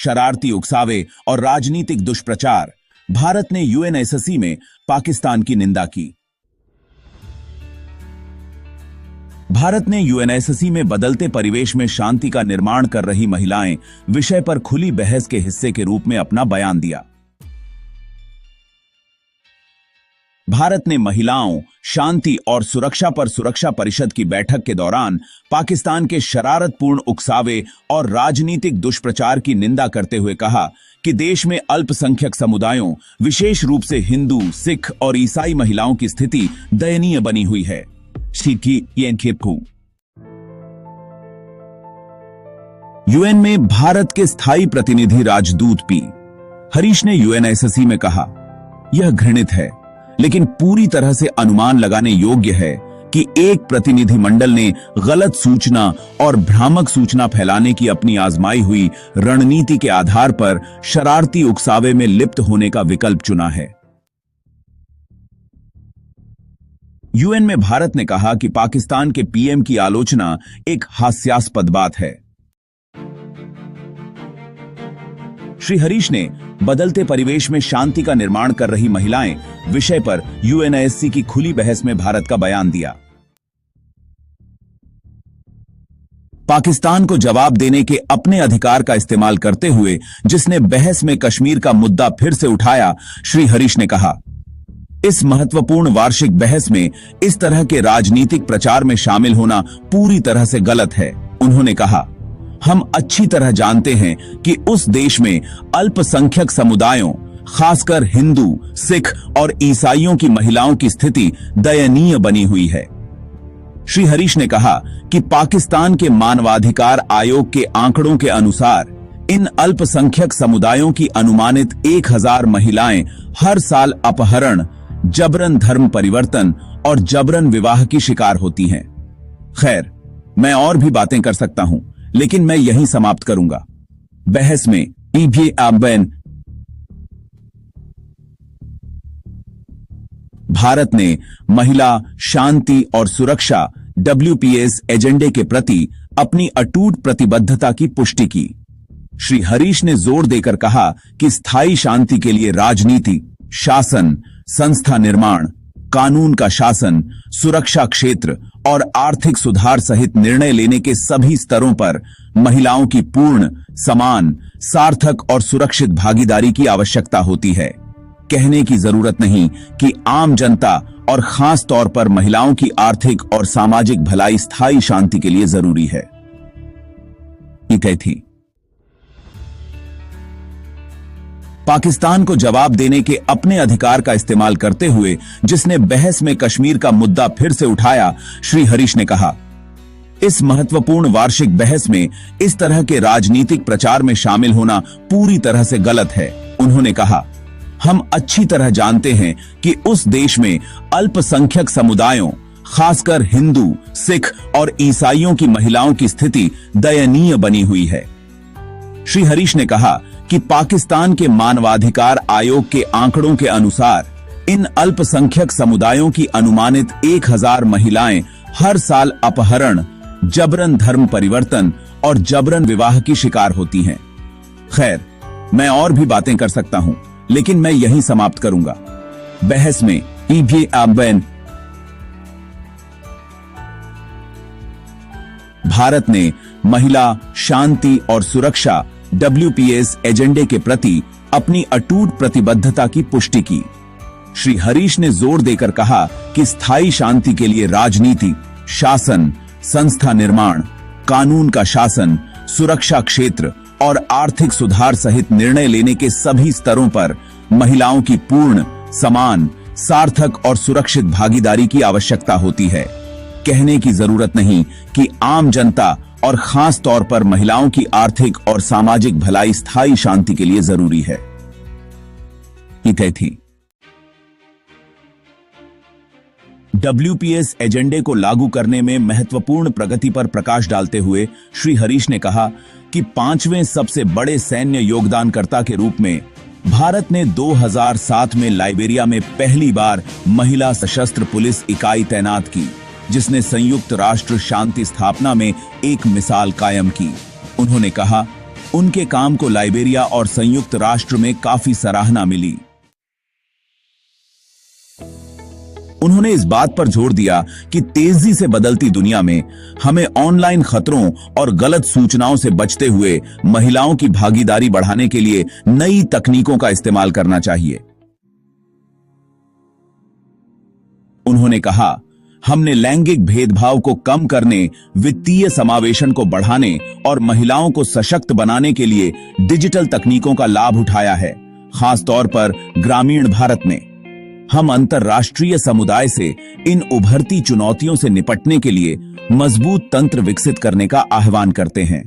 शरारती उकसावे और राजनीतिक दुष्प्रचार, भारत ने यूएनएससी में पाकिस्तान की निंदा की। भारत ने यूएनएससी में बदलते परिवेश में शांति का निर्माण कर रही महिलाएं विषय पर खुली बहस के हिस्से के रूप में अपना बयान दिया। भारत ने महिलाओं, शांति और सुरक्षा पर सुरक्षा परिषद की बैठक के दौरान पाकिस्तान के शरारतपूर्ण उकसावे और राजनीतिक दुष्प्रचार की निंदा करते हुए कहा कि देश में अल्पसंख्यक समुदायों, विशेष रूप से हिंदू, सिख और ईसाई महिलाओं की स्थिति दयनीय बनी हुई है। यूएन में भारत के स्थायी प्रतिनिधि राजदूत पी. हरीश ने यूएनएससी में कहा, यह घृणित है, लेकिन पूरी तरह से अनुमान लगाने योग्य है कि एक प्रतिनिधिमंडल ने गलत सूचना और भ्रामक सूचना फैलाने की अपनी आजमाई हुई रणनीति के आधार पर शरारती उकसावे में लिप्त होने का विकल्प चुना है। यूएन में भारत ने कहा कि पाकिस्तान के पीएम की आलोचना एक हास्यास्पद बात है। श्री हरीश ने बदलते परिवेश में शांति का निर्माण कर रही महिलाएं विषय पर यूएनएससी की खुली बहस में भारत का बयान दिया। पाकिस्तान को जवाब देने के अपने अधिकार का इस्तेमाल करते हुए जिसने बहस में कश्मीर का मुद्दा फिर से उठाया, श्री हरीश ने कहा, इस महत्वपूर्ण वार्षिक बहस में इस तरह के राजनीतिक प्रचार में शामिल होना पूरी तरह से गलत है। उन्होंने कहा, हम अच्छी तरह जानते हैं कि उस देश में अल्पसंख्यक समुदायों, खासकर हिंदू, सिख और ईसाइयों की महिलाओं की स्थिति दयनीय बनी हुई है। श्री हरीश ने कहा कि पाकिस्तान के मानवाधिकार आयोग के आंकड़ों के अनुसार इन अल्पसंख्यक समुदायों की अनुमानित 1000 महिलाएं हर साल अपहरण, जबरन धर्म परिवर्तन और जबरन विवाह की शिकार होती हैं। खैर, मैं और भी बातें कर सकता हूं, लेकिन मैं यहीं समाप्त करूंगा। बहस में भारत ने महिला, शांति और सुरक्षा WPS एजेंडे के प्रति अपनी अटूट प्रतिबद्धता की पुष्टि की। श्री हरीश ने जोर देकर कहा कि स्थायी शांति के लिए राजनीति, शासन, संस्था निर्माण, कानून का शासन, सुरक्षा क्षेत्र और आर्थिक सुधार सहित निर्णय लेने के सभी स्तरों पर महिलाओं की पूर्ण, समान, सार्थक और सुरक्षित भागीदारी की आवश्यकता होती है। कहने की जरूरत नहीं कि आम जनता और खास तौर पर महिलाओं की आर्थिक और सामाजिक भलाई स्थायी शांति के लिए जरूरी है। ये थी। पाकिस्तान को जवाब देने के अपने अधिकार का इस्तेमाल करते हुए जिसने बहस में कश्मीर का मुद्दा फिर से उठाया, श्री हरीश ने कहा, इस महत्वपूर्ण वार्षिक बहस में इस तरह के राजनीतिक प्रचार में शामिल होना पूरी तरह से गलत है। उन्होंने कहा, हम अच्छी तरह जानते हैं कि उस देश में अल्पसंख्यक समुदायों, खासकर हिंदू, सिख और ईसाइयों की महिलाओं की स्थिति दयनीय बनी हुई है। श्री हरीश ने कहा कि पाकिस्तान के मानवाधिकार आयोग के आंकड़ों के अनुसार इन अल्पसंख्यक समुदायों की अनुमानित 1000 महिलाएं हर साल अपहरण, जबरन धर्म परिवर्तन और जबरन विवाह की शिकार होती हैं। खैर, मैं और भी बातें कर सकता हूं, लेकिन मैं यहीं समाप्त करूंगा। बहस में भारत ने महिला, शांति और सुरक्षा WPS एजेंडे के प्रति अपनी अटूट प्रतिबद्धता की पुष्टि की। श्री हरीश ने जोर देकर कहा कि स्थायी शांति के लिए राजनीति, शासन, संस्था निर्माण, कानून का शासन, सुरक्षा क्षेत्र और आर्थिक सुधार सहित निर्णय लेने के सभी स्तरों पर महिलाओं की पूर्ण, समान, सार्थक और सुरक्षित भागीदारी की आवश्यकता होती है। कहने की जरूरत नहीं कि आम जनता और खास तौर पर महिलाओं की आर्थिक और सामाजिक भलाई स्थायी शांति के लिए जरूरी है। ये थी। WPS एजेंडे को लागू करने में महत्वपूर्ण प्रगति पर प्रकाश डालते हुए श्री हरीश ने कहा कि 5वें सबसे बड़े सैन्य योगदानकर्ता के रूप में भारत ने 2007 में लाइबेरिया में पहली बार महिला सशस्त्र पुलिस इकाई तैनात की, जिसने संयुक्त राष्ट्र शांति स्थापना में एक मिसाल कायम की। उन्होंने कहा, उनके काम को लाइबेरिया और संयुक्त राष्ट्र में काफी सराहना मिली। उन्होंने इस बात पर जोर दिया कि तेजी से बदलती दुनिया में हमें ऑनलाइन खतरों और गलत सूचनाओं से बचते हुए महिलाओं की भागीदारी बढ़ाने के लिए नई तकनीकों का इस्तेमाल करना चाहिए। उन्होंने कहा, हमने लैंगिक भेदभाव को कम करने, वित्तीय समावेशन को बढ़ाने और महिलाओं को सशक्त बनाने के लिए डिजिटल तकनीकों का लाभ उठाया है, खासतौर पर ग्रामीण भारत में। हम अंतर्राष्ट्रीय समुदाय से इन उभरती चुनौतियों से निपटने के लिए मजबूत तंत्र विकसित करने का आह्वान करते हैं।